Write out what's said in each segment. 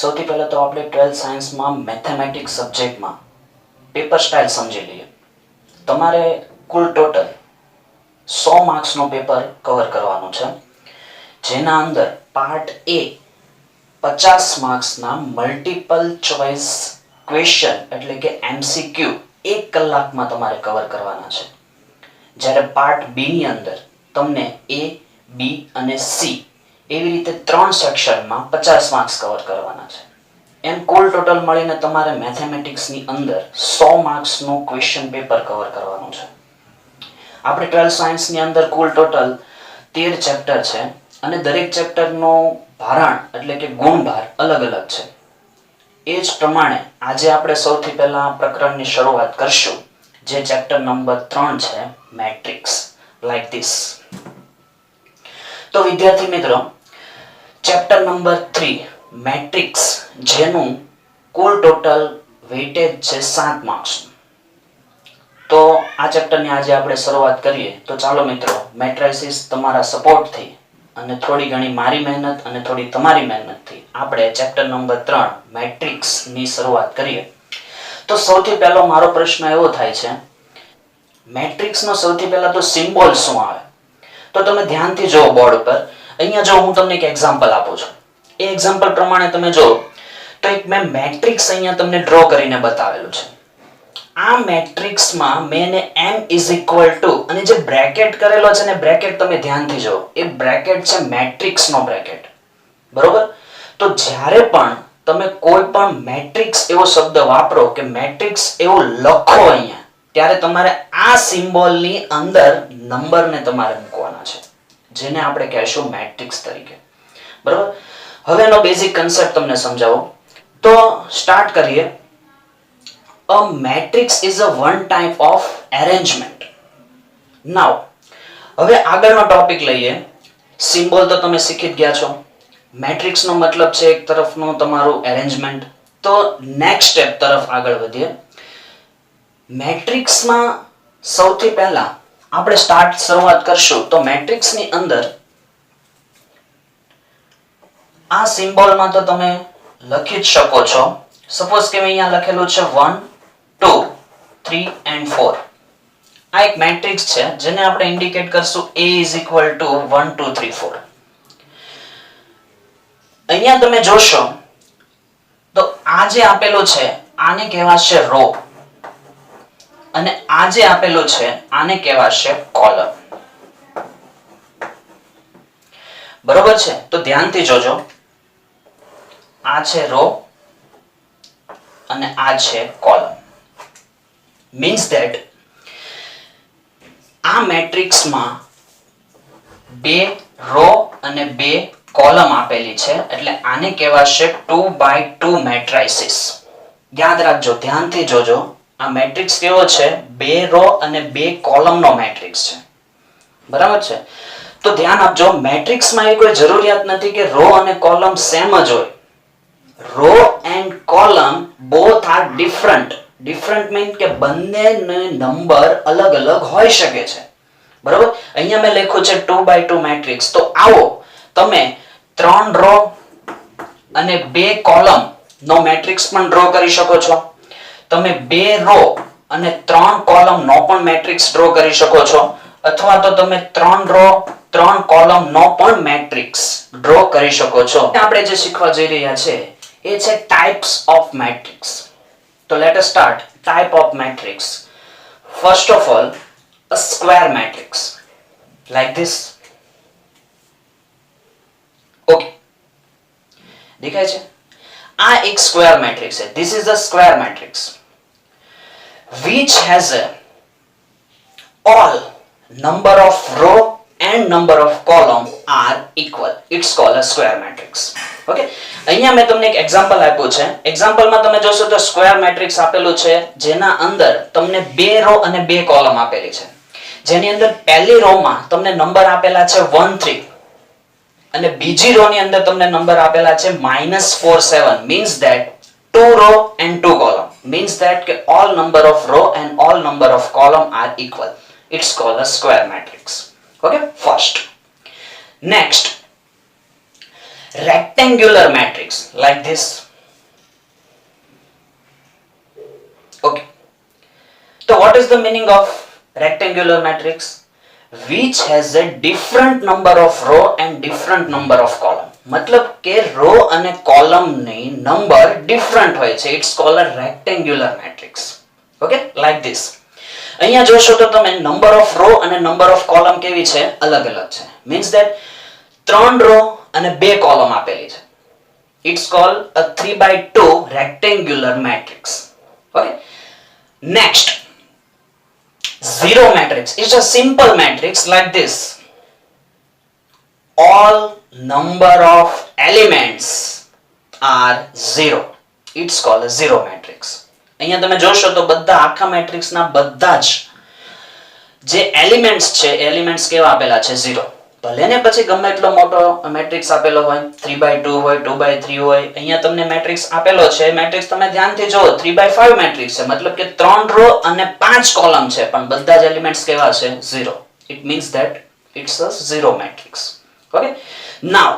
સૌથી પહેલા તો આપણે 12th સાયન્સમાં મેથેમેટિક્સ સબ્જેક્ટમાં પેપર સ્ટાઇલ સમજી લઈએ. તમારે કુલ ટોટલ 100 માર્ક્સનો પેપર કવર કરવાનું છે, જેના અંદર પાર્ટ એ 50 માર્ક્સના મલ્ટિપલ ચોઇસ ક્વેશ્ચન એટલે કે MCQ 1 કલાકમાં તમારે કવર કરવાના છે. જ્યારે પાર્ટ બી ની અંદર તમને એ, બી અને સી એવી રીતે 3 સેક્શનમાં 50 માર્ક્સ કવર કરવાના છે. એમ કુલ ટોટલ મળીને તમારે મેથેમેટિક્સની અંદર 100 માર્ક્સનું ક્વેશ્ચન પેપર કવર કરવાનું છે. આપણે 12th સાયન્સની અંદર કુલ ટોટલ 13 ચેપ્ટર છે અને દરેક ચેપ્ટરનો ભારણ એટલે કે ગુણભાર અલગ અલગ છે. એ જ પ્રમાણે આજે આપણે સૌથી પહેલા પ્રકરણની શરૂઆત કરશું, જે ચેપ્ટર નંબર 3 છે, મેટ્રિક્સ. Like this. તો વિદ્યાર્થી મિત્રો, ચેપ્ટર નંબર 3 મેટ્રિક્સ, જેનું કુલ ટોટલ વેઇટેજ છે 7 માર્ક્સનું. તો આ ચેપ્ટરની આજે આપણે શરૂઆત કરીએ. તો ચાલો મિત્રો, મેટ્રાઇસિસ તમારા સપોર્ટથી અને થોડી ઘણી મારી મહેનત અને થોડી તમારી મહેનતથી આપણે ચેપ્ટર નંબર 3 મેટ્રિક્સની શરૂઆત કરીએ. તો સૌથી પહેલો મારો પ્રશ્ન એવો થાય છે, મેટ્રિક્સનો સૌથી પહેલા તો સિમ્બોલ શું આવે? તો તમે ધ્યાનથી જુઓ બોર્ડ ઉપર. અહીંયા જો હું તમને એક એક્ઝામ્પલ આપું છું, એ એક્ઝામ્પલ પ્રમાણે તમે જો તો એક મેં મેટ્રિક્સ અહીંયા તમને ડ્રો કરીને બતાવેલું છે. આ મેટ્રિક્સમાં મેં m = અને જે બ્રેકેટ કરેલો છે ને, બ્રેકેટ તમે ધ્યાનથી જુઓ, એ બ્રેકેટ છે મેટ્રિક્સનો બ્રેકેટ. બરોબર? તો જ્યારે પણ તમે કોઈ પણ મેટ્રિક્સ એવો શબ્દ વાપરો કે મેટ્રિક્સ એવું લખો અહીંયા, ત્યારે તમારે આ સિમ્બોલની અંદર નંબરને તમારે મૂકવાના છે, જેને આપણે કહેશું મેટ્રિક્સ તરીકે. બરોબર? હવે એનો બેઝિક કન્સેપ્ટ તમને સમજાવો. તો સ્ટાર્ટ કરીએ. A matrix is a one type of arrangement. Now, હવે આગળનો ટોપિક લઈએ. સિમ્બોલ તો તમે શીખી જ ગયા છો. મેટ્રિક્સનો મતલબ છે એક તરફનું તમારું એરેન્જમેન્ટ. તો નેક્સ્ટ સ્ટેપ તરફ આગળ વધીએ. મેટ્રિક્સમાં સૌથી પહેલા આપણે શરૂઆત કરશું. તો મેટ્રિક્સની અંદર આ સિમ્બોલમાં તો તમે લખી જ શકો છો. સપોઝ કે અહીંયા લખેલું છે 1 2 3 and 4. આ એક મેટ્રિક્સ છે, જેને આપણે ઇન્ડિકેટ કરશું A = 1 2 3 4. અહીંયા તમે જોશો તો આ જે આપેલું છે આને કહેવાશે રો, અને આ જે આપેલું છે આને કહેવાશે કોલમ. બરોબર છે? તો ધ્યાનથી જોજો. આ છે રો અને આ છે કોલમ. મીન્સ ધેટ આ મેટ્રિક્સમાં 2 રો અને 2 કોલમ આપેલી છે, એટલે આને કહેવાશે 2x2 મેટ્રાઇસિસ. યાદ રાખજો, ધ્યાનથી જોજો. આ મેટ્રિક્સ કેવો છે? 2 રો અને 2 કોલમનો મેટ્રિક્સ છે. બરાબર છે? તો ધ્યાન આપજો, મેટ્રિક્સમાં એ કોઈ જરૂરિયાત નથી કે રો અને કોલમ સેમ જ હોય. Raw and column both are different. Different mean કે બંનેનો નંબર અલગ અલગ હોઈ શકે છે. બરોબર? અહીંયા મેં લખ્યું છે 2x2 મેટ્રિક્સ. તો આવો તમે 3 રો અને 2 કોલમ નો મેટ્રિક્સ પણ ડ્રો કરી શકો છો. તમે 2 રો અને 3 કોલમ નો પણ મેટ્રિક્સ ડ્રો કરી શકો છો, અથવા તો તમે 3 રો 3 કોલમ નો પણ મેટ્રિક્સ ડ્રો કરી શકો છો. આપણે જે શીખવા જઈ રહ્યા છે એ છે ટાઇપ્સ ઓફ મેટ્રિક્સ. તો let us start. Type of matrix. First of all, a square matrix like this. Okay, દેખાય છે? આ એક સ્ક્વેર મેટ્રિક્સ છે. This is a square matrix which has all number of row and number of column are equal. It's called a square matrix. Okay, અહીંયા મેં તમને એક example આપ્યું છે. એક્ઝામ્પલમાં તમે જોશો તો સ્ક્વેર મેટ્રિક્સ આપેલું છે, જેના અંદર તમને 2 રો અને 2 કોલમ આપેલી છે, જેની અંદર પહેલી રો માં તમને નંબર આપેલા છે 1 3 અને બીજી રો ની અંદર તમને નંબર આપેલા છે -4 7. means that 2 row and 2 column. means that કે all number of row and all number of column are equal. It's called a square matrix. Okay, first. Next, rectangular matrix like this. Okay. So what is the meaning of rectangular matrix? Which has a different number of row and different number of column. मतलब કે row અને column ની number different હોય છે. It's called a rectangular matrix. Okay, like this. અહીંયા જોશો તો તમે નંબર ઓફ રો અને નંબર ઓફ કોલમ કેવી છે? અલગ અલગ છે. Means that 3 રો અને 2 કોલમ આપેલી છે. It's called a 3/2 rectangular matrix. Okay. Next, zero matrix is a simple matrix like this. All number of elements are zero. It's called a zero matrix. અહીંયા તમે જોશો તો બધા આખા મેટ્રિક્સ ના બધા જ જે એલિમેન્ટ્સ છે એલિમેન્ટ્સ કેવા આપેલા છે? 0. ભલે ને પછી ગમે એટલો મોટો મેટ્રિક્સ આપેલો હોય, 3/2 હોય, 2/3 હોય, અહીંયા તમને મેટ્રિક્સ આપેલો છે. મેટ્રિક્સ તમે ધ્યાનથી જુઓ, 3/5 મેટ્રિક્સ છે, મતલબ કે 3 રો અને 5 કોલમ છે, પણ બધા જ એલિમેન્ટ્સ કેવા છે? 0. It means that it's a zero matrix. Okay. Now,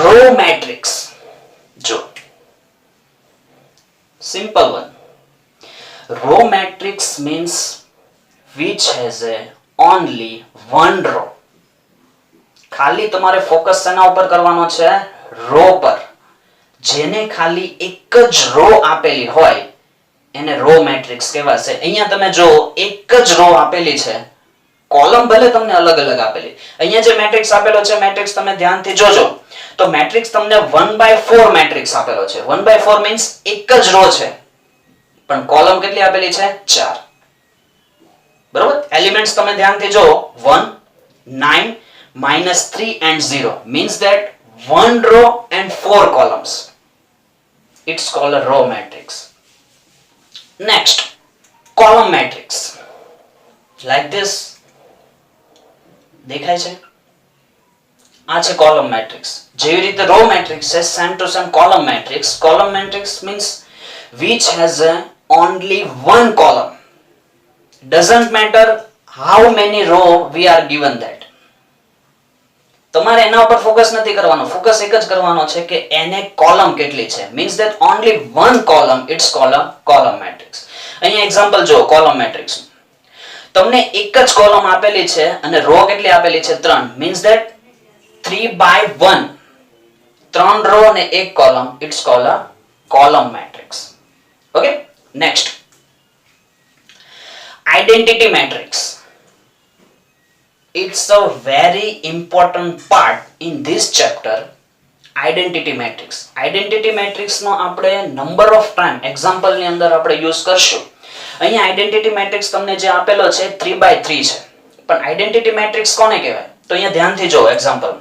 row matrix. જો simple one. Row matrix means which has a only one row. ખાલી તમારે ફોકસ શેના ઉપર કરવાનો છે? રો પર. જેને ખાલી એક જ રો આપેલી હોય એને રો મેટ્રિક્સ કહેવાશે. અહીંયા તમે જો એક જ રો આપેલી છે, કોલમ ભલે તમને અલગ અલગ આપેલી. અહીંયા જે મેટ્રિક્સ આપેલો છે, મેટ્રિક્સ તમે ધ્યાનથી જોજો તો મેટ્રિક્સ તમને 1/4 મેટ્રિક્સ આપેલો છે. 1/4 મીન્સ એક જ રો છે, પણ કોલમ કેટલી આપેલી છે? 4. બરોબર? એલિમેન્ટ્સ તમે ધ્યાનથી જો 1, 9, -3 and 0 means that 1 row and 4 columns. It's called a row matrix. Next, column matrix. Like this. દેખાય છે? આ છે column matrix. જેવી રીતે row matrix છે, same to same column matrix. Column matrix means which has only one column. Doesn't matter how many row we are given that. તમારે એના ઉપર ફોકસ નથી કરવાનો, ફોકસ એક જ કરવાનો છે કે એને કોલમ કેટલી છે. Means that only one column, it's called a column matrix. અહીંયા એક્ઝામ્પલ જો કોલમ મેટ્રિક્સ, તમને એક જ કોલમ આપેલી છે અને રો કેટલી આપેલી છે? 3. Means that 3/1, 3 રો અને 1 column, it's called a column matrix. Okay. Next, identity matrix. It's a very important part in this chapter. Identity matrix. Identity matrix નો આપણે number of time example ની અંદર આપણે યુઝ કરશું. અહીંયા identity matrix તમને જે આપેલો છે 3/3 છે, પણ identity matrix કોને કહેવાય? તો અહીંયા ધ્યાનથી જો એક્ઝામ્પલ.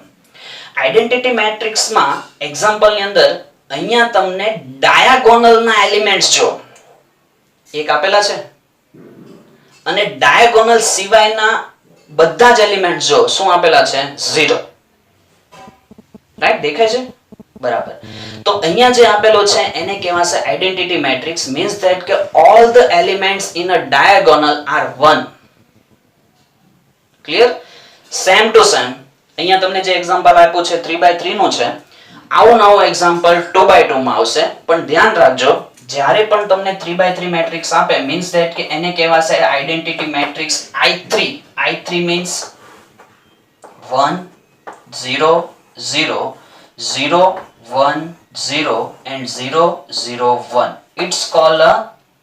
identity matrix માં એક્ઝામ્પલ ની અંદર અહીંયા તમને ડાયાગોનલ ના એલિમેન્ટ્સ જો એક આપેલા છે અને ડાયાગોનલ સિવાયના બધા જ એલિમેન્ટ જો શું આપેલા છે? 0. રાઈટ? દેખાય છે? બરાબર. તો અહીંયા જે આપેલો છે એને કહેવાશે આઇડેન્ટિટી મેટ્રિક્સ. મીન્સ ધેટ કે all the elements in a diagonal are 1. Clear? Same to same અહીંયા તમને જે એક્ઝામ્પલ આપ્યું છે 3/3 નું છે, આવું નવું એક્ઝામ્પલ 2/2 માં આવશે. પણ ધ્યાન રાખજો, જ્યારે પણ તમને 3/3 મેટ્રિક્સ આપે મીન્સ ધેટ કે એને કહેવાશે identity matrix I3. I3 means 1 0 0 0 1 0 and 0 0 1. It's called a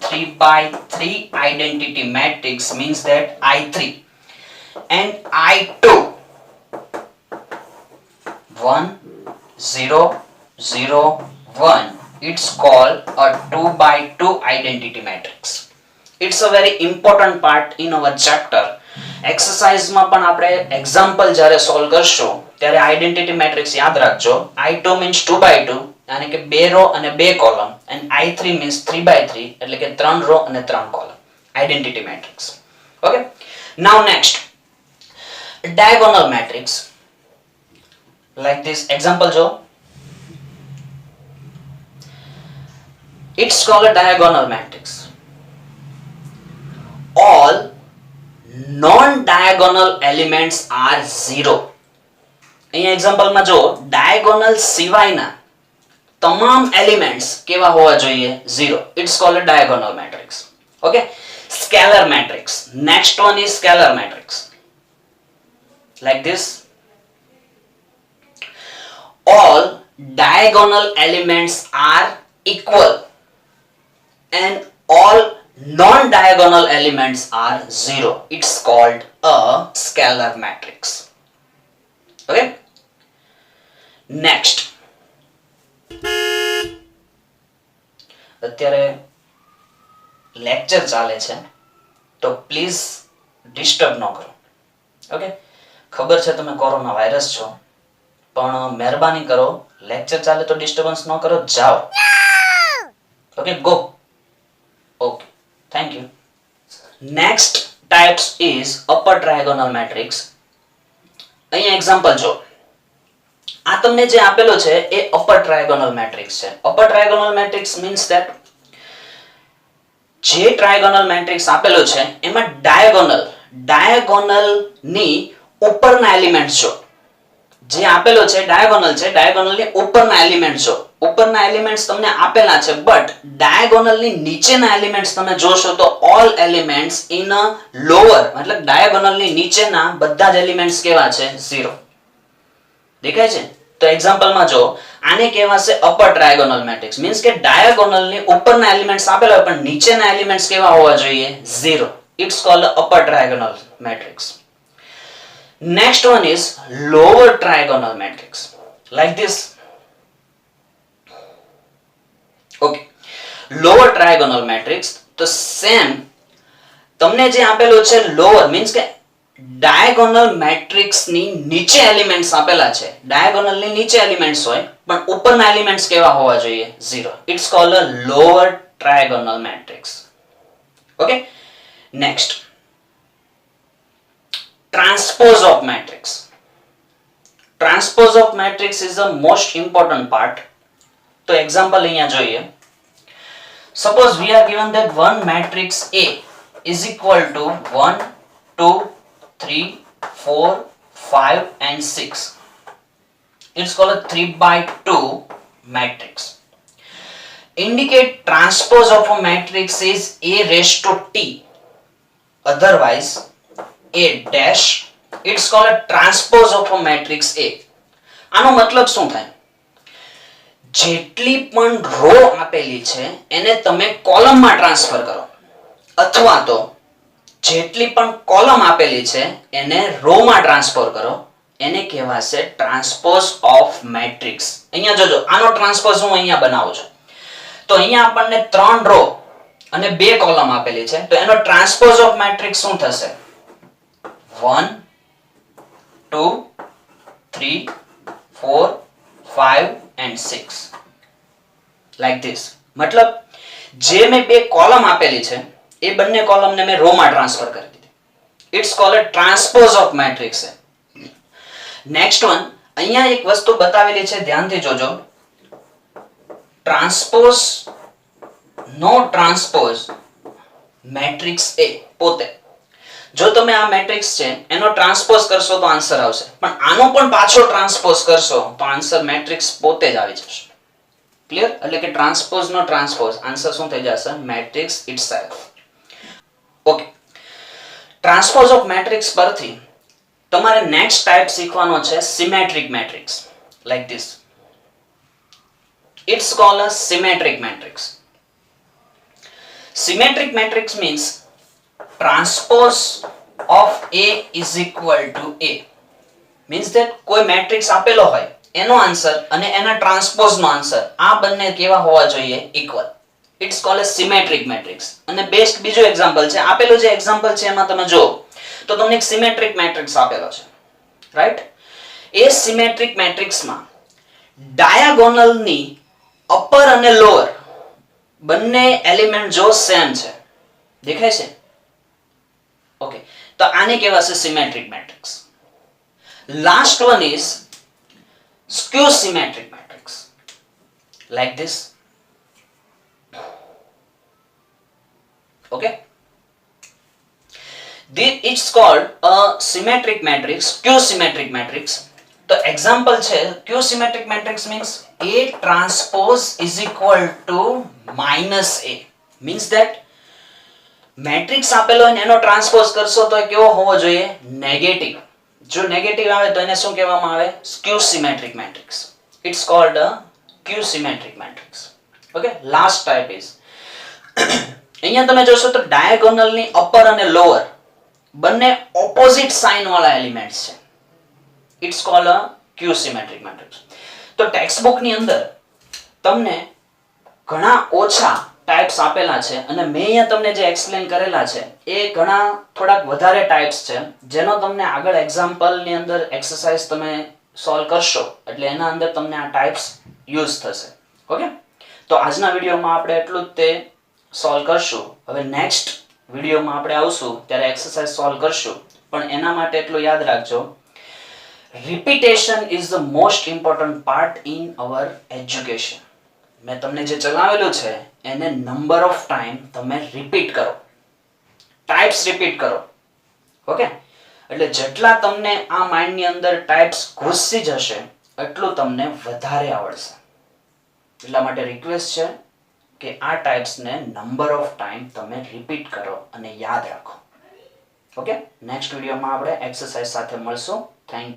3/3 identity matrix. Means that I3 and I2 1 0 0 1. It's called a 2/2 identity matrix. It's a very important part in our chapter. Exercise માં પણ આપણે example જ્યારે solve કરશું ત્યારે identity matrix યાદ રાખજો. I2 means 2/2 એટલે કે 2 રો અને 2 કોલમ, and I3 means 3/3 એટલે કે 3 રો અને 3 column. Identity matrix. Okay. Now next, diagonal matrix. Like this example જો. It's called a diagonal matrix. All non-diagonal elements are 0. અહીંયા એક્ઝામ્પલમાં જો ડાયગોનલ સિવાયના તમામ એલિમેન્ટ્સ કેવા હોવા જોઈએ 0. It's called a diagonal matrix. Okay, scalar matrix. Next one is scalar matrix. Like this, all diagonal elements are equal and all non-diagonal elements are 0. It's called a scalar matrix. Okay, next, અત્યારે lecture ચાલે છે તો please disturb ન કરો. Okay, ખબર છે તમે corona virus છો, પણ મહેરબાની કરો લેક્ચર ચાલે તો ડિસ્ટર્બન્સ ન કરો, જાઓ. Okay, go. Okay, thank you. Next types is upper triangular matrix. અહીંયા એક્ઝામ્પલ જો, આ તમને જે આપેલો છે એ અપર ટ્રાયગોનલ મેટ્રિક્સ છે. Upper triangular matrix means that જે ટ્રાયગોનલ મેટ્રિક્સ આપેલો છે એમાં ડાયાગોનલ ની ઉપરના એલિમેન્ટ્સ જો, જે આપેલો છે ડાયાગોનલ છે, ડાયાગોનલ ની ઉપરના એલિમેન્ટ્સ જો, ઉપરના એલિમેન્ટ્સ તમને આપેલા છે, બટ ડાયાગોનલ ની નીચેના એલિમેન્ટ્સ તમે જોશો તો all elements in a lower, મતલબ ડાયાગોનલ ની નીચેના બધા જ એલિમેન્ટ્સ કેવા છે 0. દેખાય છે? તો એક્ઝામ્પલ માં જો, આને કહેવાશે અપર ટ્રાયગોનલ મેટ્રિક્સ. મીન્સ કે ડાયાગોનલ ની ઉપરના એલિમેન્ટ્સ આપેલા હોય પણ નીચેના એલિમેન્ટ્સ કેવા હોવા જોઈએ 0. It's called upper triangular matrix. Next one is lower trigonal matrix, like this. Okay, lower trigonal matrix તો સેમ તમને જે આપેલો છે lower means કે ડાયાગોનલ મેટ્રિક્સ ની નીચે એલિમેન્ટ્સ આપેલા છે, ડાયાગોનલ ની નીચે એલિમેન્ટ્સ હોય પણ ઉપરના એલિમેન્ટ્સ કેવા હોવા જોઈએ 0. It's called a lower triangular matrix. Okay, next, transpose of matrix. Transpose of matrix is the most important part. તો એક્ઝામ્પલ અહીંયા જોઈએ. Suppose we are given that one matrix A is equal to 1, 2, 3, 4, 5 and 6. It's called a 3/2 matrix. Indicate transpose of a matrix is A raised to T. Otherwise A dash, it's called a transpose of a matrix A. આનો મતલબ શું થાય? જેટલી પણ row આપેલી છે એને તમે કોલમમાં ટ્રાન્સફર કરો, અથવા તો જેટલી પણ કોલમ આપેલી છે એને રોમાં ટ્રાન્સફર કરો, એને કહેવાશે ટ્રાન્સપોઝ ઓફ મેટ્રિક્સ. અહીંયા જોજો, આનો ટ્રાન્સપોઝ હું અહીંયા બનાવું છું. તો અહીંયા આપણને 3 રો અને 2 કોલમ આપેલી છે, તો એનો ટ્રાન્સપોઝ ઓફ મેટ્રિક્સ શું થશે? 1, 2, 3, 4, 5 and 6. Like this. મતલબ જે મેં 2 કોલમ આપેલી છે એ બંને કોલમને મેં રોમાં ટ્રાન્સફર કરી દીધી. It's called a transpose of matrix. Next one, અહીંયા એક વસ્તુ બતાવેલી છે, ધ્યાનથી જોજો. ટ્રાન્સપોઝ, નો ટ્રાન્સપોઝ મેટ્રિક્સ A પોતે, જો તમે આ મેટ્રિક્સ છે એનો ટ્રાન્સપોઝ કરશો તો આન્સર આવશે, પણ આનો પણ પાછો ટ્રાન્સપોઝ કરશો તો આન્સર મેટ્રિક્સ પોતે જ આવી જશે. ક્લિયર? એટલે કે ટ્રાન્સપોઝ નો ટ્રાન્સપોઝ, આન્સર શું થઈ જશે? Matrix itself. Okay, transpose of matrix પરથી તમારે નેક્સ્ટ ટાઇપ શીખવાનો છે symmetric matrix. Like this. It's called a symmetric matrix. Symmetric matrix means transpose of A is equal to A. Means that કોઈ matrix આપેલો હોય એનો આન્સર અને એના ટ્રાન્સપોઝ નો આન્સર આ બંને કેવા હોવા જોઈએ? Equal. It's called a symmetric matrix. અને બેસ્ટ બીજો એક્ઝામ્પલ છે, આપેલું જે એક્ઝામ્પલ છે એમાં તમે જો તો તમને એક સિમેટ્રિક મેટ્રિક્સ આપેલો છે, રાઈટ? એ સિમેટ્રિક મેટ્રિક્સમાં ડાયાગોનલ ની અપર અને લોઅર બંને એલિમેન્ટ જો સેમ છે, દેખાય છે? ઓકે, તો આને કહેવાશે symmetric matrix. Last one is skew symmetric matrix. Like this. Okay, this is called a symmetric matrix, skew symmetric matrix. તો એક્ઝામ્પલ છે skew symmetric matrix means A transpose is equal to minus A means that matrix આપેલો હોય એનો transpose કરશો તો કેવો હોવો જોઈએ નેગેટિવ જો નેગેટિવ આવે તો એને શું કહેવામાં આવે skew symmetric matrix it's called a skew symmetric matrix okay last type is અહીંયા તમે જોશો તો ડાયાગોનલ ની અપર અને લોઅર બંને ઓપોઝિટ સાઇન વાળા એલિમેન્ટ્સ છે it's called a skew symmetric matrix તો ટેક્સ્ટ બુક ની અંદર તમને ઘણા ઓછા ટાઇપ્સ આપેલા છે અને મેં અહીંયા તમને જે એક્સપ્લેન કરેલા છે એ ઘણા થોડાક વધારે ટાઇપ્સ છે જેનો તમને આગળ એક્ઝામ્પલ ની અંદર એક્સરસાઇઝ તમે સોલ્વ કરશો એટલે એના અંદર તમને આ ટાઇપ્સ યુઝ થશે ઓકે તો આજના વિડીયોમાં આપણે એટલું જ તે સોલ્વ કરશું હવે નેક્સ્ટ વિડીયોમાં આપણે આવશું ત્યારે એક્સરસાઇઝ સોલ્વ કરશું પણ એના માટે એટલું યાદ રાખજો repetition is the most important part in our education મેં તમને જે ચલાવેલું છે એને નંબર ઓફ ટાઈમ તમે રિપીટ કરો ટાઇપ્સ રિપીટ કરો ઓકે એટલે જેટલા તમને આ માઇન્ડની અંદર ટાઇપ્સ ઘૂસી જશે એટલું તમને વધારે આવડશે એટલા માટે રિક્વેસ્ટ છે કે આ ટાઇપ્સને નંબર ઓફ ટાઈમ તમે રિપીટ કરો અને યાદ રાખો ઓકે નેક્સ્ટ વિડીયોમાં આપણે એક્સરસાઇઝ સાથે મળશું થેન્ક યુ